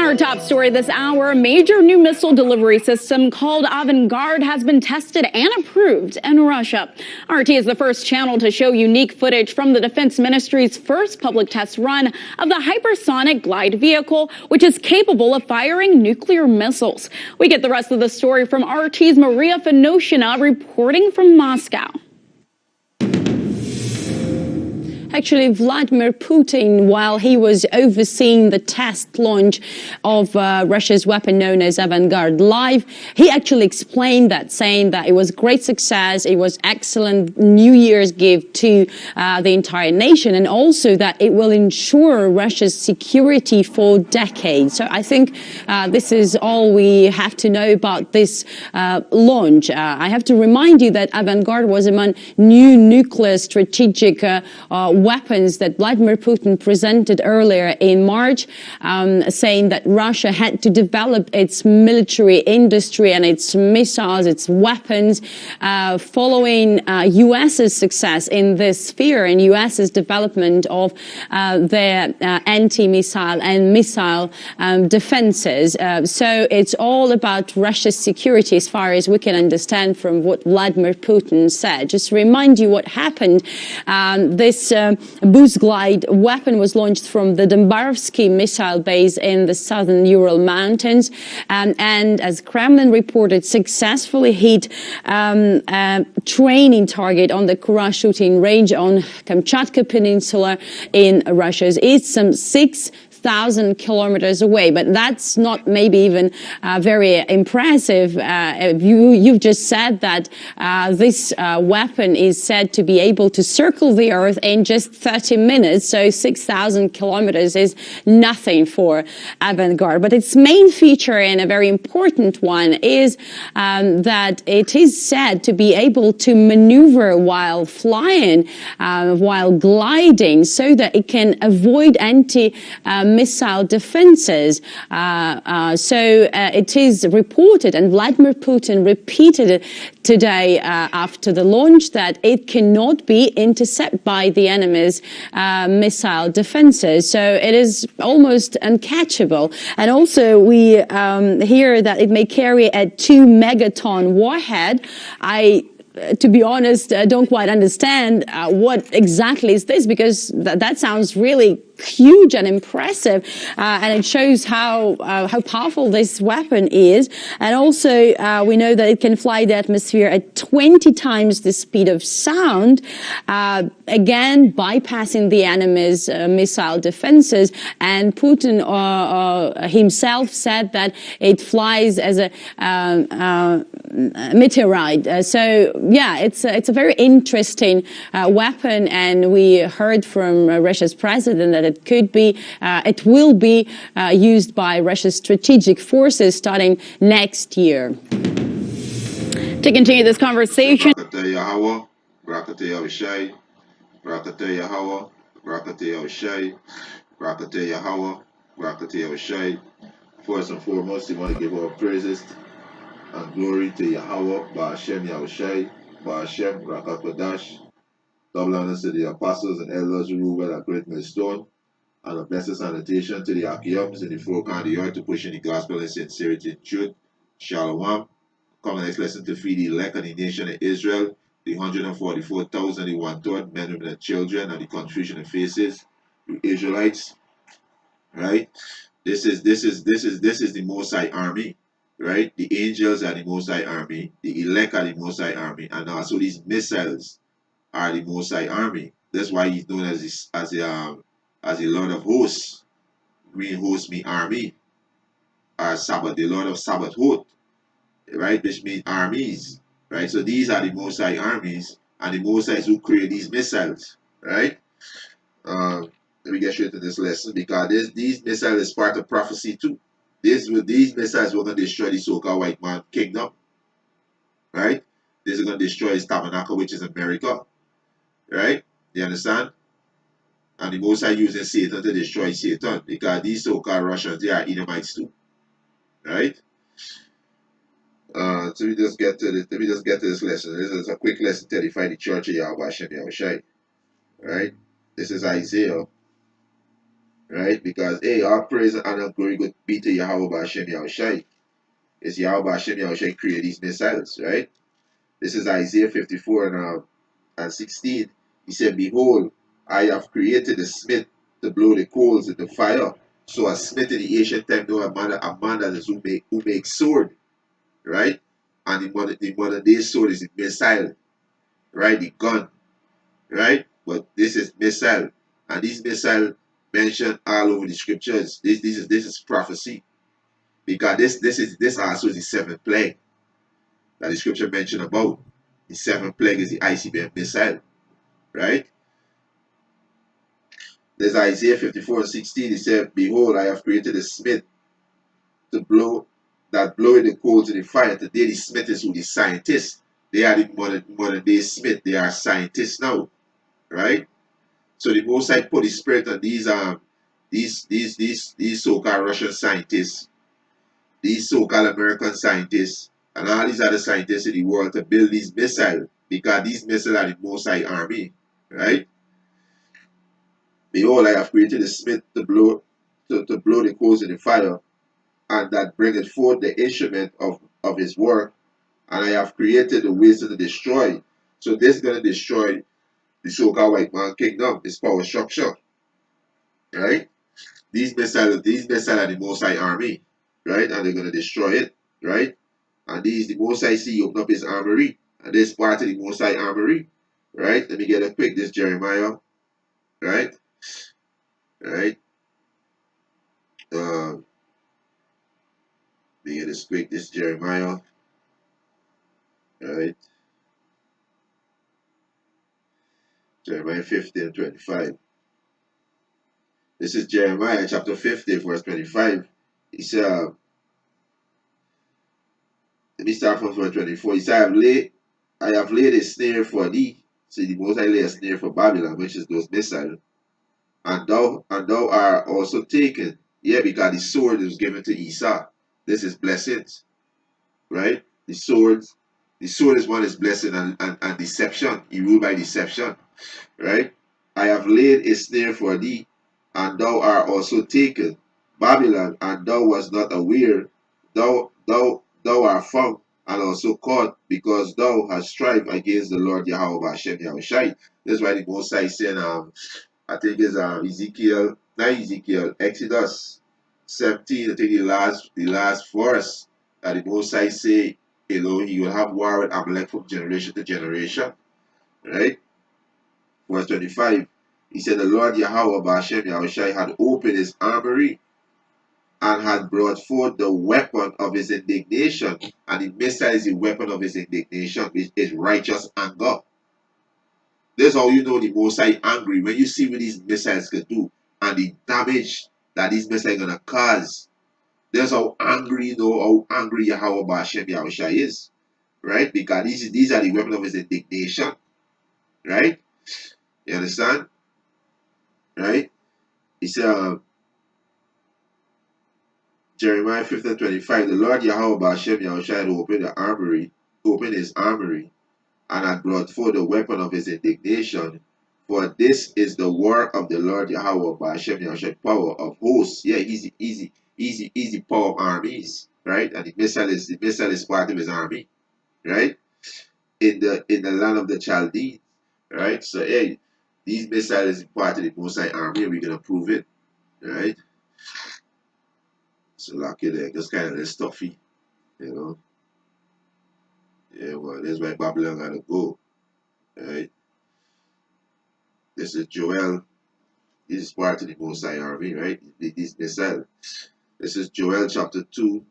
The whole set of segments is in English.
Our top story this hour, a major new missile delivery system called Avangard has been tested and approved in Russia. RT is the first channel to show unique footage from the Defense Ministry's first public test run of the hypersonic glide vehicle, which is capable of firing nuclear missiles. We get the rest of the story from RT's Maria Finoshina reporting from Moscow. Actually, Vladimir Putin, while he was overseeing the test launch of Russia's weapon known as Avangard live, he actually explained that, saying that it was great success, it was excellent New Year's gift to the entire nation, and also that it will ensure Russia's security for decades. So I think this is all we have to know about this launch. I have to remind you that Avangard was among new nuclear strategic weapons that Vladimir Putin presented earlier in March, saying that Russia had to develop its military industry and its missiles, its weapons, following U.S.'s success in this sphere and U.S.'s development of their anti-missile and missile defenses. So it's all about Russia's security as far as we can understand from what Vladimir Putin said. Just to remind you what happened, this boost glide weapon was launched from the Dombarovsky missile base in the southern Ural Mountains, and as Kremlin reported, successfully hit a training target on the Kura shooting range on Kamchatka Peninsula in Russia's east, some 6,000 kilometers away. But that's not maybe even very impressive. You've just said that this weapon is said to be able to circle the Earth in just 30 minutes. So 6,000 kilometers is nothing for Avangard. But its main feature, and a very important one, is that it is said to be able to maneuver while flying, while gliding, so that it can avoid missile defenses. So it is reported, and Vladimir Putin repeated it today after the launch, that it cannot be intercepted by the enemy's missile defenses. So it is almost uncatchable. And also we hear that it may carry a 2-megaton warhead. To be honest, don't quite understand what exactly is this, because that sounds really huge and impressive, and it shows how powerful this weapon is. And also, we know that it can fly the atmosphere at 20 times the speed of sound, again bypassing the enemy's missile defenses. And Putin himself said that it flies as a meteorite. So yeah, it's a very interesting weapon, and we heard from Russia's president that it will be used by Russia's strategic forces starting next year. To continue this conversation. First and foremost, we want to give our praises and glory to Yahweh, Ba'ashem Yahushai, Ba'ashem Rakakodash. Double honors to the apostles and elders who rule at Great Millstone, and a blessed salutation to the Akiums in the four corners of the earth to push in the gospel in sincerity and truth. Shalom. Come the next lesson to feed the elect of the nation of Israel, the 144,000, the one-third, men, women, and children, and the confusion and faces, the Israelites. Right? This is the Most High army. Right? The angels are the Most High army, the elect are the Most High army, and also these missiles are the Most High army. That's why he's known as the Lord of Hosts. Green host mean army. Sabbath, the Lord of Sabbath host, right? Which means armies, right? So these are the Most High armies, and the Most High who create these missiles, right? Let me get straight to this lesson, because these missiles is part of prophecy too. These missiles were going to destroy the so-called white man kingdom, right? These are going to destroy his tabernacle, which is America, right? You understand? And the Most High using Satan to destroy Satan, because these so-called Russians, they are Edomites too, right? So let me just get to this lesson. This is a quick lesson to edify the church of Yahweh Hashem Yahushai, right? This is Isaiah right? Because hey, all praise and honor glory good be to Yahweh Ba'Shem Yahushai. It's Yahweh Ba'Shem Yahushai created these missiles, right? This is Isaiah 54 and 16. He said, behold, I have created a smith to blow the coals in the fire. So a smith in the ancient time, know a man that is who makes sword, right? And the modern day sword is a missile, right? The gun, right? But this is missile. And these missile mentioned all over the scriptures. This is prophecy. Because this also is the seventh plague that the scripture mentioned about. The seventh plague is the ICBM missile, right? There's Isaiah 54 and 16. He said, behold, I have created a smith to blow that blowing the coals in the fire. Today the smith is who the scientists. They are the modern day smith. They are scientists now, right? So the Most High put the spirit on these so-called Russian scientists, these so-called American scientists, and all these other scientists in the world to build these missiles because these missiles are the Most High army, right? Behold, I have created a smith to blow the coals in the fire, and that bringeth forth the instrument of his work, and I have created the wisdom to destroy. So this is gonna destroy the so-called white man kingdom, its power structure, right? These missiles are the Most High army, right? And they're gonna destroy it, right? And these the Most High see open up his armory, and this part of the Most High armory, right? Let me get a quick. This Jeremiah, right? Right. Let me get this quick. This Jeremiah, right? Jeremiah 50 and 25. This is Jeremiah chapter 50, verse 25. He said, let me start from verse 24. He said, I have laid a snare for thee. See, the Most High lay a snare for Babylon, which is those missiles. And thou art also taken. Yeah, because the sword is given to Esau. This is blessings, right? The sword is one is blessing and deception. He ruled by deception, right? I have laid a snare for thee, and thou art also taken. Babylon, and thou wast not aware. Thou art found and also caught, because thou hast strived against the Lord Yahweh Hashem Yahushai. That's why the Most High said, I think it's Ezekiel, not Ezekiel, Exodus 17, I think the last verse, that the Most High say, he will have war with Amalek from generation to generation, right? Verse 25, he said, the Lord Yahweh Ba'Shem Yahushai had opened his armory and had brought forth the weapon of his indignation. And the missile is the weapon of his indignation, which is righteous anger. This is how you know the Most High angry. When you see what these missiles can do and the damage that these missiles are going to cause. That's how angry, how angry Yahweh Ba'Shem Yahushai is. Right? Because these are the weapon of his indignation. Right? You understand? Right? He said, Jeremiah 50 and 25, the Lord Yahweh Ba'Shem Yahushai had opened his armory, and had brought forth the weapon of his indignation. For this is the word of the Lord Yahweh Ba'Shem Yahushai, power of hosts. Yeah, easy power of armies, right? And the missile is part of his army, right? In the land of the Chaldees, right? So hey, these missiles is part of the Most High army, and we're gonna prove it, right? So like it there, just kind of less stuffy, you know. Yeah, well, that's why Babylon gotta go, right? This is Joel. This is part of the Most High army, right? This missile. This is Joel chapter 2.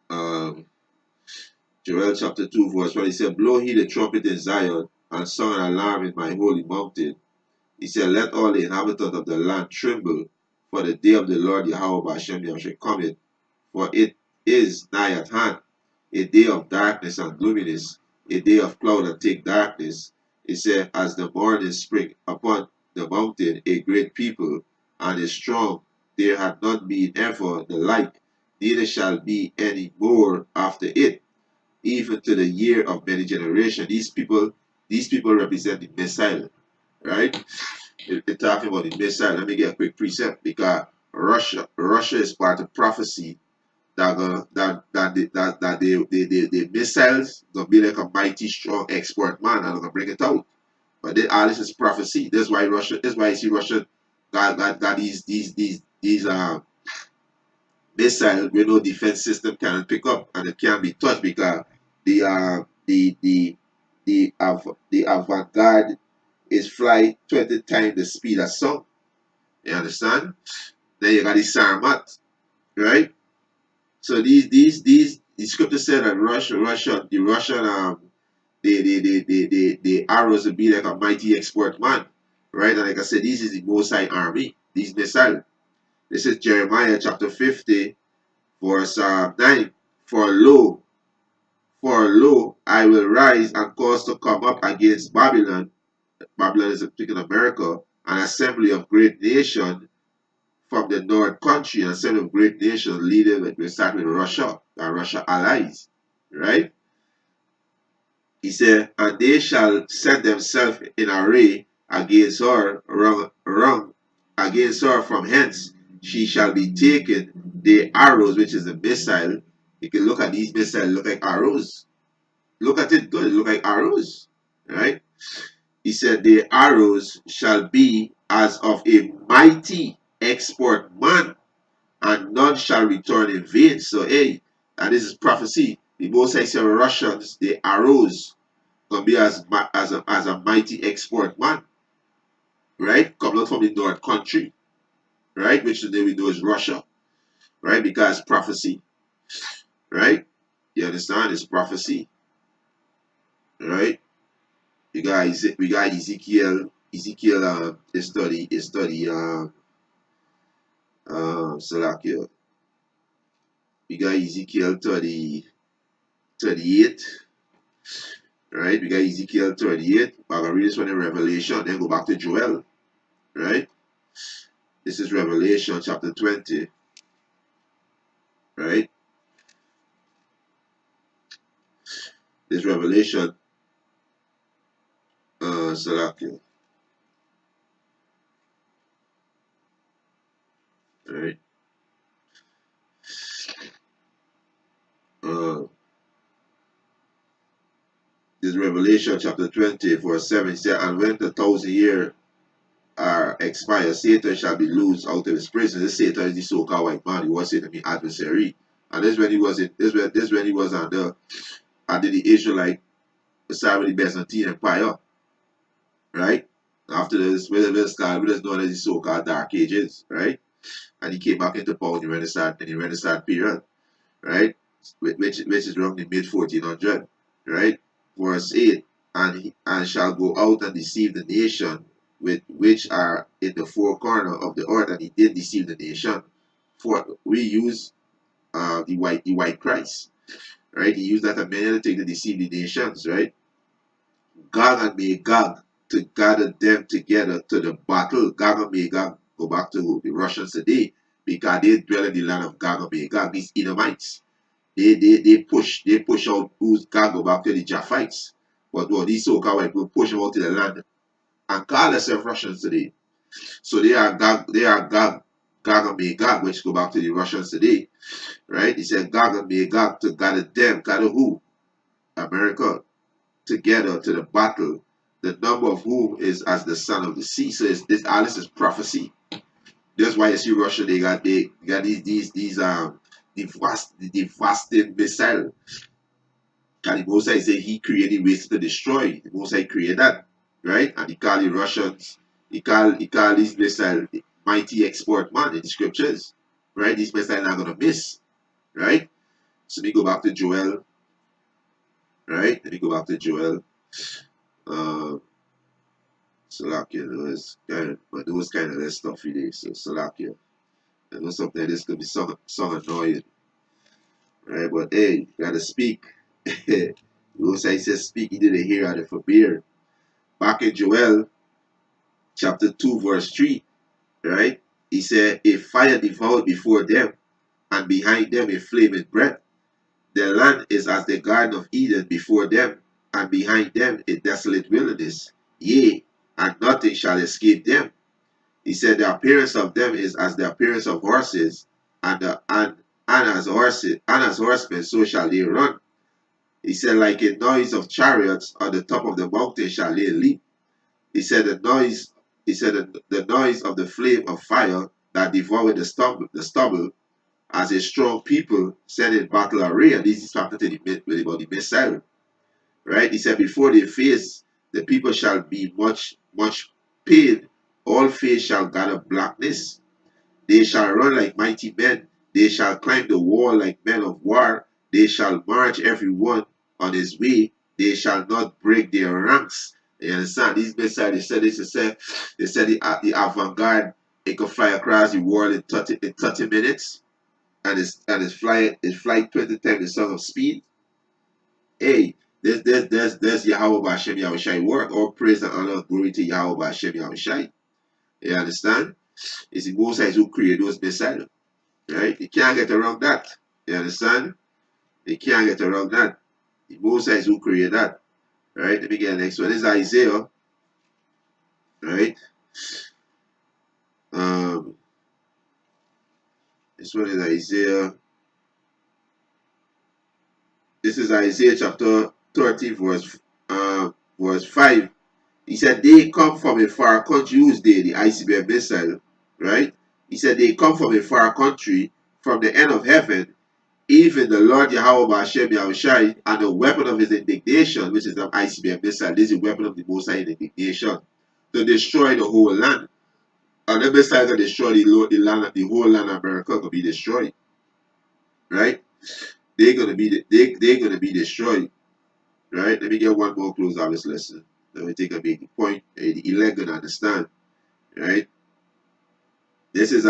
Um, Joel chapter 2, verse 1. He said, blow he the trumpet in Zion, and sound an alarm in my holy mountain. He said, let all the inhabitants of the land tremble, for the day of the Lord Yahweh Ba'Shem Yahweh cometh, for it is nigh at hand, a day of darkness and gloominess, a day of cloud and thick darkness. He said, as the morning spring upon the mountain, a great people, and is strong, there hath not been ever the like, neither shall be any more after it, even to the year of many generations. These people represent the Messiah, right? They're talking about the missile. Let me get a quick precept because Russia is part of prophecy that gonna that the missiles gonna be like a mighty strong export man and I'm gonna bring it out. But then all this is prophecy. That's why Russia. That's why you see Russia got these missile where no defense system can pick up and it can't be touched because the uh the the the avant-garde is fly 20 times the speed of sound. You understand? Then you got the Sarmat, right? So the scripture said that the Russian the arrows will be like a mighty export man, right? And like I said, this is the Most High army. These missiles. This is Jeremiah chapter 50, verse 9. For lo, for lo, I will rise and cause to come up against Babylon. Babylon is speaking of America, an assembly of great nations from the north country, an assembly of great nations leading with we start with Russia and Russia allies, right? He said, and they shall set themselves in array against her, wrong against her from hence. She shall be taken. The arrows, which is a missile, you can look at these missiles, look like arrows. Look at it good, look like arrows, right? He said, the arrows shall be as of a mighty export man, and none shall return in vain. So, hey, and this is prophecy. The Most High said, Russians, the arrows gonna be as a mighty export man, right? Coming out from the north country, right? Which today we know is Russia, right? Because prophecy, right? You understand? It's prophecy, right? We got Ezekiel. Ezekiel study Salakia. We got Ezekiel 38, right? We got Ezekiel 38. I'm gonna read this one in Revelation, then go back to Joel, right? This is Revelation chapter 20, right? This Revelation, Salakia, right? Uh, this Revelation chapter 20, verse 7 says, and when the 1,000 years are expired, Satan shall be loosed out of his prison. This Satan is the so-called white man. He was Satan, the adversary. And this when he was in this when he was under the Israelite side with the Byzantine Empire, right? After this, with this known as the so-called Dark Ages, right? And he came back into power in the Renaissance period, right? Which is around the mid 1400, right? Verse 8, and shall go out and deceive the nation with which are in the four corner of the earth, and he did deceive the nation. For we use the white Christ, right? He used that as many other things to deceive the nations, right? Gog and Magog to gather them together to the battle. Gog and Magog go back to the Russians today because they dwell in the land of Gog and Magog. These Edomites, they push out who's Gog go back to the Japhites. But well, these so-called white people push them out to the land and call themselves Russians today. So Gog and Magog, which go back to the Russians today, right? He said Gog and Magog to gather who? America together to the battle, the number of whom is as the sun of the sea. So all this is prophecy. That's why you see Russia, they got devastating missile. And the Most High say he created ways to destroy. The Most High created that, right? And he called the Russians, he called these missile mighty export man in the scriptures, right? These missiles not gonna miss, right? So let me go back to Joel, right? Let me go back to Joel. Salakia, but those kind of that stuff it is. So Salakia. I know something like this could be so annoying. Right? But hey, you gotta speak. Most I says speak, he didn't hear how to forbear. Back in Joel chapter 2, verse 3, right? He said, a fire devoured before them, and behind them a flaming breath. Their land is as the Garden of Eden before them, and behind them a desolate wilderness. Yea, and nothing shall escape them. He said the appearance of them is as the appearance of horses, and as horses and as horsemen, so shall they run. He said, like a noise of chariots on the top of the mountain shall they leap. He said the noise of the flame of fire that devoured the stubble as a strong people set in battle array. And this is talking to about the missile. Right? He said, before they face, the people shall be much, much pain. All face shall gather blackness. They shall run like mighty men. They shall climb the wall like men of war. They shall march every one on his way. They shall not break their ranks. You understand? These missiles, they said the avant-garde, it could fly across the world in 30 minutes, and it's fly 20 times the sound of speed. Hey, there's Yahweh Bashem Yahushai work. All praise and honor and glory to Yahweh Bashem Yahushai. You understand? It's the Most High who created those missiles. Right? You can't get around that. You understand? You can't get around that. The Most High who created that. Right? Let me get the next one. This is Isaiah. Right? Um, this one is Isaiah. This is Isaiah chapter 30, verse 5. He said, they come from a far country. Who's they? The ICBM missile. Right? He said, they come from a far country, from the end of heaven, even the Lord Yahweh Hashem Yahushai, and the weapon of his indignation, which is the ICBM missile. This is the weapon of the Most High indignation, to destroy the whole land. And the missile to destroy the whole land of America will be destroyed. Right? They're gonna be destroyed. Right? Let me get one more close out this lesson. Let me take a big point. The elect gonna understand. Right? This is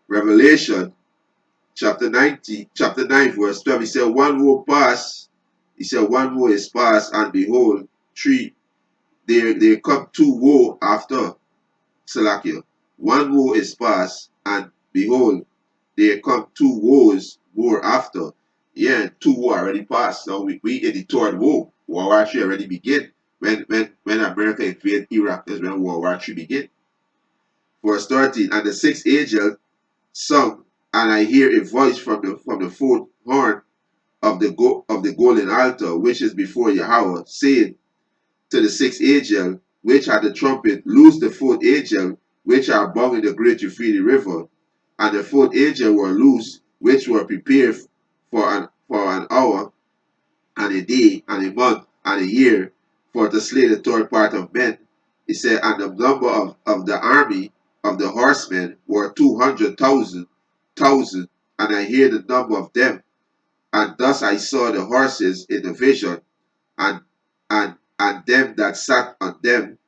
Revelation chapter 9, verse 12. He said, one will pass. He said, one woe is past, and behold, three, there come two woe after. Salakia. One woe is past, and behold, there come two woes more after. Yeah, two woe already passed. Now we in the third woe. World War III already begin. When America invaded Iraq, is when World War III begin. Verse 13, and the sixth angel sung, and I hear a voice from the fourth horn of the golden altar, which is before Yahweh, saying to the sixth angel, which had the trumpet, loose the fourth angel, which are bound in the great Euphrates river. And the fourth angel were loose, which were prepared for an hour, and a day, and a month, and a year, for to slay the third part of men. He said, and the number of the army of the horsemen were 200,000, and I hear the number of them. And thus I saw the horses in the vision, and them that sat on them,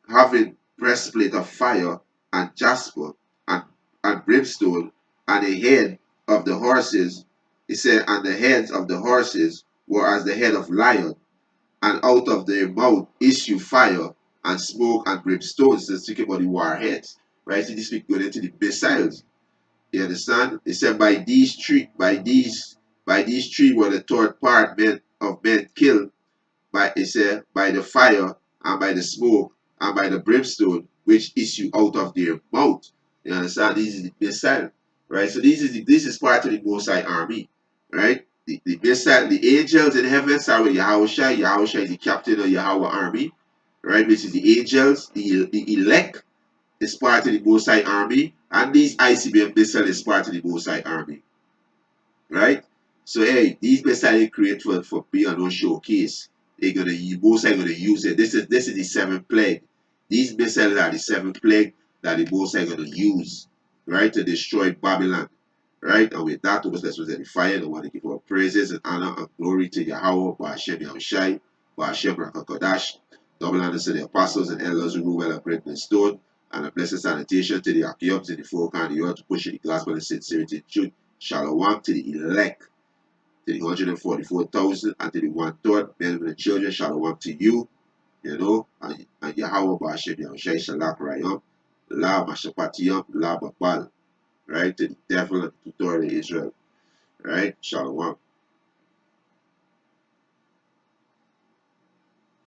having breastplate of fire, and jasper, and brimstone, and a head of the horses. He said, and the heads of the horses were as the head of lion, and out of their mouth issue fire, and smoke, and brimstone. So speaking about the warheads. Right? So this week going into the missiles. You understand? He said, by these three were the third part of men killed, he said, by the fire, and by the smoke, and by the brimstone, which issue out of their mouth. You understand? This is the missile. Right? So this is part of the Most High army. Right? The missile, the angels in heaven are with Yahushua. Yahushua is the captain of Yahweh army. Right? Which is the angels, the elect is part of the Most High army, and these ICBM missiles is part of the Most High army. Right? So hey, these missiles they create for being on showcase. They're gonna use, Most High gonna use it. This is the seventh plague. These missiles are the seventh plague that the Most High gonna use, right, to destroy Babylon. Right? And with that, let's edify it. I want to give our praises and honor and glory to Yahweh, Ba'ashem Yahushai, Ba'ashem Rakakodash. Double honor to the apostles and elders who rule well and break the stone, and a blessed sanitation to the Akiobs in the four corners of the earth to push the gospel and sincerity and truth. Shalom to the elect, to the 144,000, and to the one-third, men, women, and children. Shalom to you, and Yahweh Ba'ashem Yahushai Shalak Rayam, La Mashapatiyam, La Babal, right, to the devil and to the authority of Israel, right? Shalom.